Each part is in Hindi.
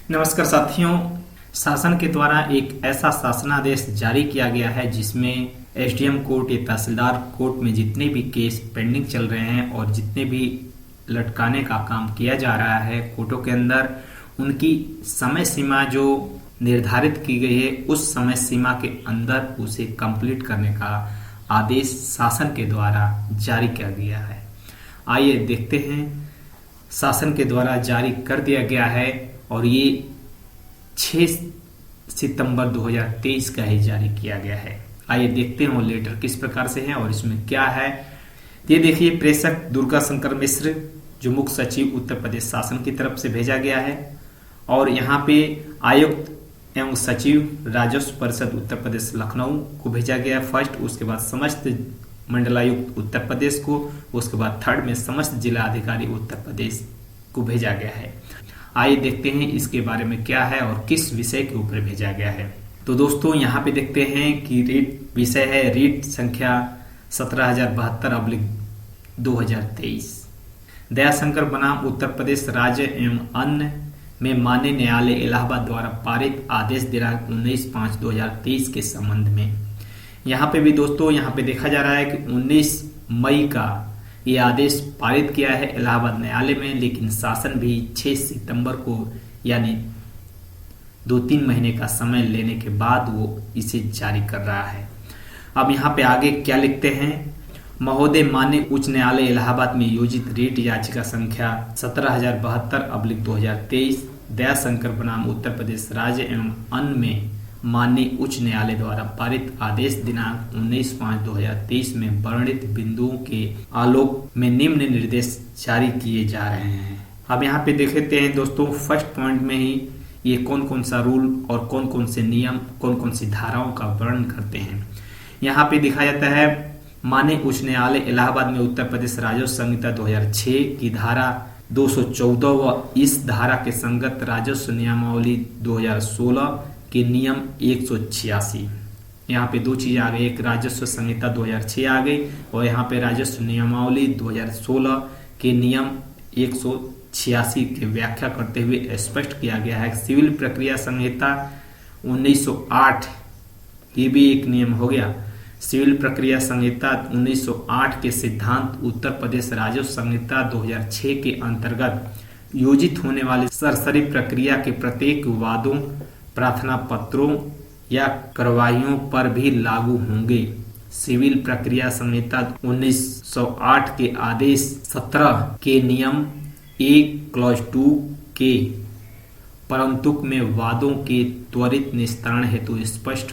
नमस्कार साथियों। शासन के द्वारा एक ऐसा शासनादेश जारी किया गया है जिसमें एसडीएम कोर्ट या तहसीलदार कोर्ट में जितने भी केस पेंडिंग चल रहे हैं और जितने भी लटकाने का काम किया जा रहा है कोर्टों के अंदर, उनकी समय सीमा जो निर्धारित की गई है उस समय सीमा के अंदर उसे कंप्लीट करने का आदेश शासन के द्वारा जारी किया गया है। आइए देखते हैं शासन के द्वारा जारी कर दिया गया है और ये 6 सितंबर 2023 का ही जारी किया गया है। आइए देखते हैं वो लेटर किस प्रकार से है और इसमें क्या है। ये देखिए, प्रेषक दुर्गा शंकर मिश्र जो मुख्य सचिव उत्तर प्रदेश शासन की तरफ से भेजा गया है और यहाँ पे आयुक्त एवं सचिव राजस्व परिषद उत्तर प्रदेश लखनऊ को भेजा गया है फर्स्ट, उसके बाद समस्त मंडलायुक्त उत्तर प्रदेश को, उसके बाद थर्ड में समस्त जिला अधिकारी उत्तर प्रदेश को भेजा गया है। आइए देखते हैं इसके बारे में क्या है और किस विषय के ऊपर भेजा गया है। तो दोस्तों यहाँ पे देखते हैं कि रीट विषय है रीट संख्या 17072/2023। दयाशंकर बनाम उत्तर प्रदेश राज्य एवं अन्य में माननीय न्यायालय इलाहाबाद द्वारा पारित आदेश दिनांक 19/5/2023 के संबंध में। यहाँ पे भी दोस्तों यहाँ पे देखा जा रहा है कि 19 मई का ये आदेश पारित किया है इलाहाबाद न्यायालय में, लेकिन शासन भी 6 सितंबर को यानी 2-3 महीने का समय लेने के बाद वो इसे जारी कर रहा है। अब यहाँ पे आगे क्या लिखते हैं। महोदय, माननीय उच्च न्यायालय इलाहाबाद में योजित रीट याचिका संख्या 17072/2023 दयाशंकर बनाम उत्तर प्रदेश राज्य एवं अन्य में माननीय उच्च न्यायालय द्वारा पारित आदेश दिनांक 19/5/2023 में वर्णित बिंदुओं के आलोक में निम्न निर्देश जारी किए जा रहे हैं। अब यहाँ पे देखते हैं दोस्तों, फर्स्ट पॉइंट में ही ये कौन कौन सा रूल और कौन कौन से नियम, कौन कौन सी धाराओं का वर्णन करते हैं। यहाँ पे दिखाया जाता है माननीय उच्च न्यायालय इलाहाबाद में उत्तर प्रदेश राजस्व संहिता 2006 की धारा 214 व इस धारा के संगत राजस्व नियमावली 2016 के नियम 186। यहाँ पे दो चीजें आ गई, एक राजस्व संहिता 2006 आ गई और यहाँ पे राजस्व नियमावली 2016 के नियम 186 की व्याख्या करते हुए स्पष्ट किया गया है। सिविल प्रक्रिया संहिता 1908 ये भी एक नियम हो गया। सिविल प्रक्रिया संहिता 1908 के सिद्धांत उत्तर प्रदेश राजस्व संहिता 2006 के अंतर्गत योजित होने वाली सरसरी प्रक्रिया के प्रत्येक वादों, प्रार्थना पत्रों या कार्रवाइयों पर भी लागू होंगे। सिविल प्रक्रिया संहिता 1908 के आदेश 17 के नियम 1 क्लॉज 2 के परंतुक में वादों के त्वरित निस्तारण हेतु स्पष्ट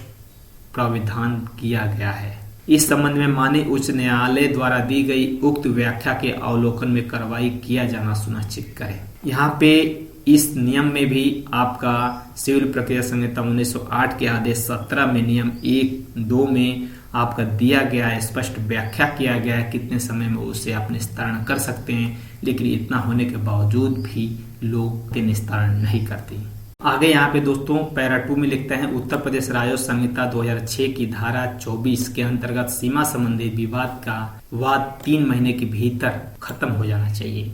प्राविधान किया गया है। इस संबंध में माननीय उच्च न्यायालय द्वारा दी गई उक्त व्याख्या के अवलोकन में कार्रवाई किया जाना सुनिश्चित करें। यहाँ पे इस नियम में भी आपका सिविल प्रक्रिया संहिता 1908 के आदेश 17 में नियम 1-2 में आपका दिया गया है, स्पष्ट व्याख्या किया गया है कितने समय में उसे आप निस्तारण कर सकते हैं, लेकिन इतना होने के बावजूद भी लोग निस्तारण नहीं करते। आगे यहाँ पे दोस्तों पैरा 2 में लिखते हैं उत्तर प्रदेश राजस्व संहिता 2006 की धारा 24 के अंतर्गत सीमा संबंधी विवाद का वाद 3 महीने के भीतर खत्म हो जाना चाहिए।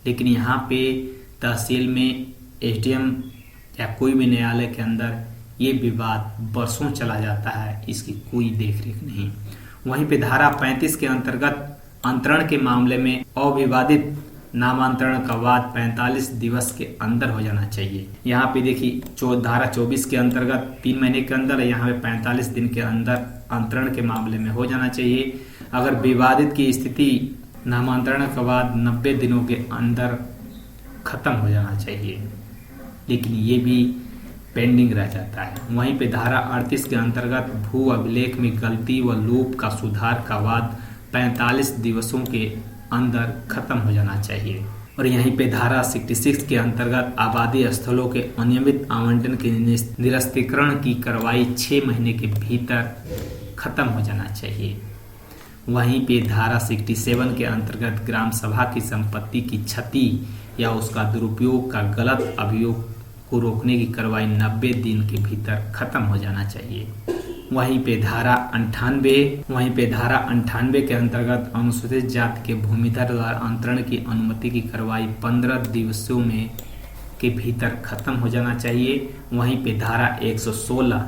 लेकिन यहाँ पे तहसील में एसडीएम या कोई भी न्यायालय के अंदर ये विवाद बरसों चला जाता है, इसकी कोई देखरेख नहीं। वहीं पे धारा 35 के अंतर्गत अंतरण के मामले में अविवादित नामांतरण का वाद 45 दिवस के अंदर हो जाना चाहिए। यहाँ पे देखिए धारा 24 के अंतर्गत 3 महीने के अंदर, यहाँ पे 45 दिन के अंदर अंतरण के मामले में हो जाना चाहिए। अगर विवादित की स्थिति नामांतरण का वाद 90 दिनों के अंदर खत्म हो जाना चाहिए, लेकिन ये भी पेंडिंग रह जाता है। वहीं पे धारा 38 के अंतर्गत भू अभिलेख में गलती व लोप का सुधार का वाद 45 दिवसों के अंदर खत्म हो जाना चाहिए। और यहीं पे धारा 66 के अंतर्गत आबादी स्थलों के अनियमित आवंटन के निरस्तीकरण की कार्रवाई 6 महीने के भीतर खत्म हो जाना चाहिए। वहीं पे धारा 67 के अंतर्गत ग्राम सभा की संपत्ति की क्षति या उसका दुरुपयोग का गलत अभियोग को रोकने की कार्रवाई 90 दिन के भीतर खत्म हो जाना चाहिए। वहीं पे धारा 98 के अंतर्गत अनुसूचित जाति के भूमिधर द्वारा अंतरण की अनुमति की कार्रवाई 15 दिवसों में के भीतर खत्म हो जाना चाहिए। वहीं पे धारा 116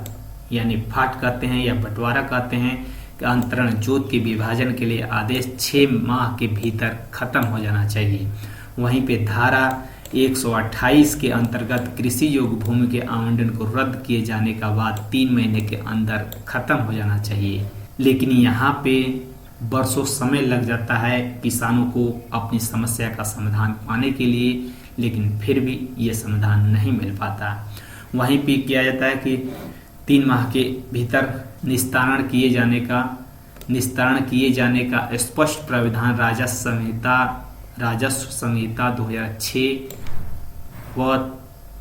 यानी फाट कहते हैं या बंटवारा कहते हैं कि अंतरण जोत के विभाजन के लिए आदेश 6 माह के भीतर खत्म हो जाना चाहिए। वहीं पे धारा 128 के अंतर्गत कृषि योग्य भूमि के आवंटन को रद्द किए जाने का बाद 3 महीने के अंदर खत्म हो जाना चाहिए। लेकिन यहाँ पे बरसों समय लग जाता है किसानों को अपनी समस्या का समाधान पाने के लिए, लेकिन फिर भी ये समाधान नहीं मिल पाता। वहीं पे किया जाता है कि 3 माह के भीतर निस्तारण किए जाने का स्पष्ट प्राविधान राजस्व संहिता 2006 व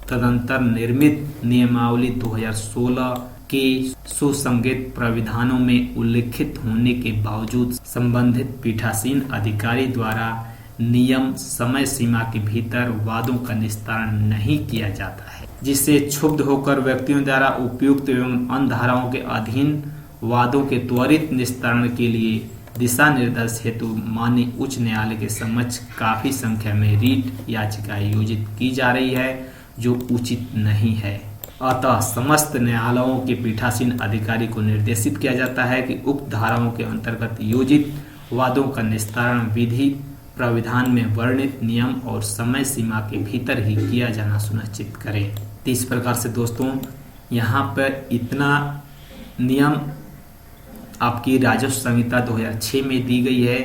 तदंतर निर्मित नियमावली 2016 के सुसंगत प्राविधानों में उल्लिखित होने के बावजूद संबंधित पीठासीन अधिकारी द्वारा नियम समय सीमा के भीतर वादों का निस्तारण नहीं किया जाता है, जिससे क्षुब्ध होकर व्यक्तियों द्वारा उपयुक्त एवं अन्य धाराओं के अधीन वादों के त्वरित निस्तारण के लिए दिशा निर्देश हेतु माननीय उच्च न्यायालय के समक्ष काफी संख्या में रीट याचिका आयोजित की जा रही है, जो उचित नहीं है। अतः समस्त न्यायालयों के पीठासीन अधिकारी को निर्देशित किया जाता है कि उक्त धाराओं के अंतर्गत योजित वादों का निस्तारण विधि प्राविधान में वर्णित नियम और समय सीमा के भीतर ही किया जाना सुनिश्चित करें। तो इस प्रकार से दोस्तों यहाँ पर इतना नियम आपकी राजस्व संहिता 2006 में दी गई है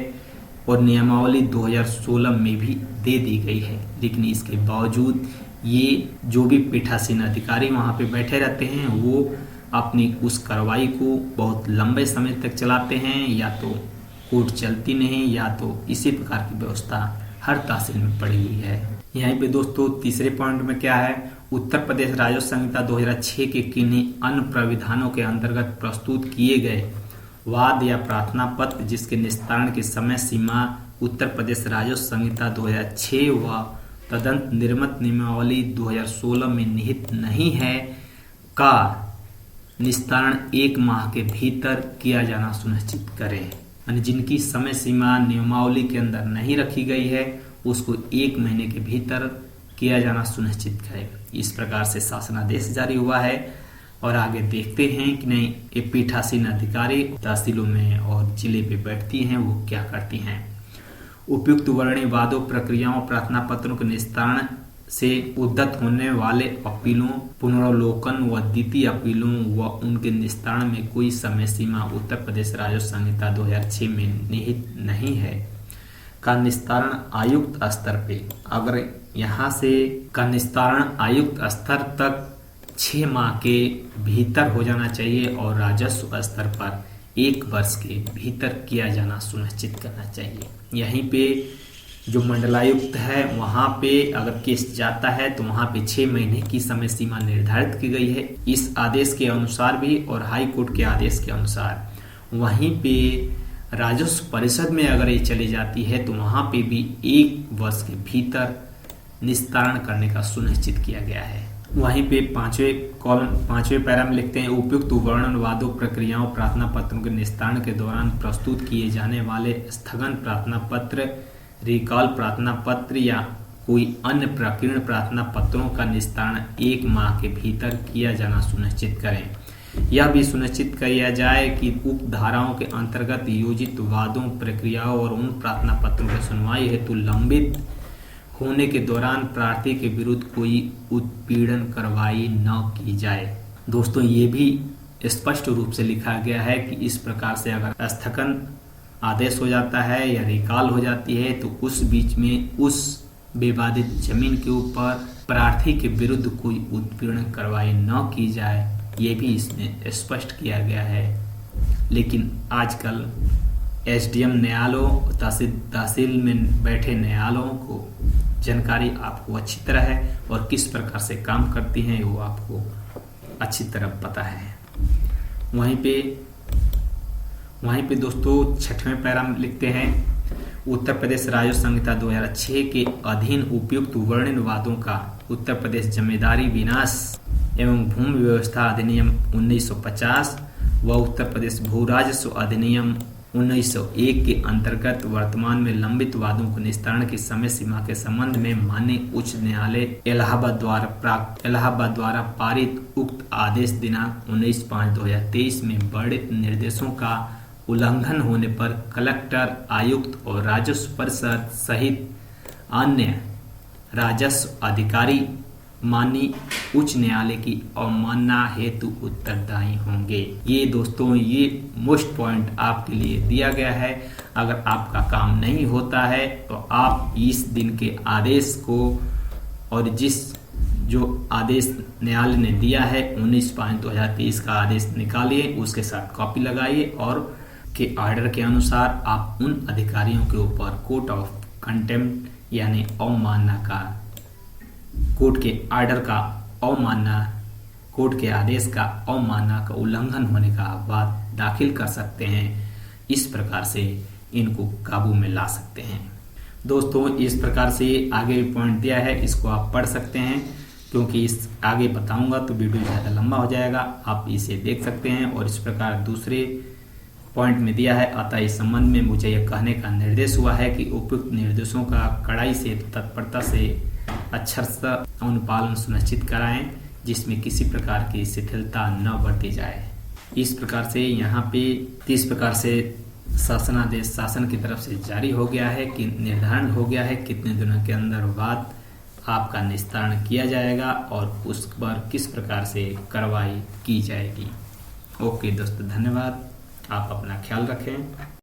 और नियमावली 2016 में भी दे दी गई है, लेकिन इसके बावजूद ये जो भी पीठासीन अधिकारी वहाँ पे बैठे रहते हैं वो अपनी उस कार्रवाई को बहुत लंबे समय तक चलाते हैं, या तो कोर्ट चलती नहीं या तो इसी प्रकार की व्यवस्था हर तहसील में पड़ी हुई है। यहीं पे दोस्तों तीसरे पॉइंट में क्या है, उत्तर प्रदेश राजस्व संहिता 2006 के किन्हीं अन्य प्राविधानों के अंतर्गत प्रस्तुत किए गए वाद या प्रार्थना पत्र जिसके निस्तारण की समय सीमा उत्तर प्रदेश राजस्व संहिता 2006 व तदंत निर्मित नियमावली 2016 में निहित नहीं है का निस्तारण 1 माह के भीतर किया जाना सुनिश्चित करें। यानी जिनकी समय सीमा नियमावली के अंदर नहीं रखी गई है उसको 1 महीने के भीतर किया जाना सुनिश्चित करें। इस प्रकार से शासनादेश जारी हुआ है और आगे देखते हैं कि नहीं ये पीठासीन अधिकारी तहसीलों में और जिले पे बैठती हैं वो क्या करती हैं। उपयुक्त वर्णीय वादों प्रक्रियाओं प्रार्थना पत्रों के निस्तारण से उद्धत होने वाले अपीलों पुनरावलोकन व द्वितीय अपीलों व उनके निस्तारण में कोई समय सीमा उत्तर प्रदेश राजस्व संहिता 2006 में निहित नहीं है का निस्तारण आयुक्त स्तर पे, अगर यहाँ से का निस्तारण आयुक्त स्तर तक 6 माह के भीतर हो जाना चाहिए और राजस्व स्तर पर 1 वर्ष के भीतर किया जाना सुनिश्चित करना चाहिए। यहीं पे जो मंडलायुक्त है वहाँ पे अगर केस जाता है तो वहाँ पे 6 महीने की समय सीमा निर्धारित की गई है इस आदेश के अनुसार भी और हाई कोर्ट के आदेश के अनुसार। वहीं पे राजस्व परिषद में अगर ये चली जाती है तो वहाँ पे भी 1 वर्ष के भीतर निस्तारण करने का सुनिश्चित किया गया है। वहीं पे 5वें पैरा में लिखते हैं उपयुक्त वर्णन वादों प्रक्रियाओं प्रार्थना पत्रों के निस्तारण के दौरान प्रस्तुत किए जाने वाले स्थगन प्रार्थना पत्र, रिकॉल प्रार्थना पत्र या कोई अन्य प्रकीर्ण प्रार्थना पत्रों का निस्तारण 1 माह के भीतर किया जाना सुनिश्चित करें। यह भी सुनिश्चित किया जाए कि उक्त धाराओं के अंतर्गत योजित वादों प्रक्रियाओं और उन प्रार्थना पत्रों की सुनवाई हेतु लंबित होने के दौरान प्रार्थी के विरुद्ध कोई उत्पीड़न कार्रवाई न की जाए। दोस्तों ये भी स्पष्ट रूप से लिखा गया है कि इस प्रकार से अगर स्थगन आदेश हो जाता है या रिकॉल हो जाती है तो उस बीच में उस विवादित जमीन के ऊपर प्रार्थी के विरुद्ध कोई उत्पीड़न कार्रवाई न की जाए, ये भी इसमें स्पष्ट किया गया है। लेकिन आजकल एसडीएम न्यायालयों तहसील में बैठे न्यायालयों को जानकारी आपको अच्छी तरह है और किस प्रकार से काम करती हैं वो आपको अच्छी तरह पता है। वहीं पे दोस्तों 6वें पैरा में लिखते हैं उत्तर प्रदेश राजस्व संहिता 2006 के अधीन उपयुक्त वर्णन वादों का उत्तर प्रदेश जमींदारी विनाश एवं भूमि व्यवस्था अधिनियम 1950 व उत्तर प्रदेश भू राजस्व अधिनियम 1901 के अंतर्गत वर्तमान में लंबित वादों को निस्तारण की समय सीमा के संबंध में माननीय उच्च न्यायालय इलाहाबाद द्वारा पारित उक्त आदेश दिनांक 19/5/2023 में वर्णित निर्देशों का उल्लंघन होने पर कलेक्टर, आयुक्त और राजस्व परिषद सहित अन्य राजस्व अधिकारी माननीय उच्च न्यायालय की अवमानना हेतु उत्तरदायी होंगे। ये दोस्तों ये मोस्ट पॉइंट आपके लिए दिया गया है। अगर आपका काम नहीं होता है तो आप इस दिन के आदेश को और जो आदेश न्यायालय ने दिया है 19/5/2023 का आदेश निकालिए, उसके साथ कॉपी लगाइए और के ऑर्डर के अनुसार आप उन अधिकारियों के ऊपर कोर्ट ऑफ कंटेम्प्ट यानी अवमानना का कोर्ट के ऑर्डर का अवमानना, कोर्ट के आदेश का अवमानना का उल्लंघन होने का वाद दाखिल कर सकते हैं। इस प्रकार से इनको काबू में ला सकते हैं। दोस्तों इस प्रकार से आगे पॉइंट दिया है, इसको आप पढ़ सकते हैं क्योंकि इस आगे बताऊंगा तो वीडियो ज़्यादा लंबा हो जाएगा। आप इसे देख सकते हैं और इस प्रकार दूसरे पॉइंट में दिया है। अतः इस संबंध में मुझे यह कहने का निर्देश हुआ है कि उपयुक्त निर्देशों का कड़ाई से तत्परता से अक्षरशः अनुपालन सुनिश्चित कराएं, जिसमें किसी प्रकार की शिथिलता न बरती जाए। इस प्रकार से यहाँ पे इस प्रकार से शासनादेश शासन की तरफ से जारी हो गया है कि निर्धारण हो गया है कितने दिनों के अंदर वाद आपका निस्तारण किया जाएगा और उस पर किस प्रकार से कार्रवाई की जाएगी। ओके दोस्तों, धन्यवाद। आप अपना ख्याल रखें।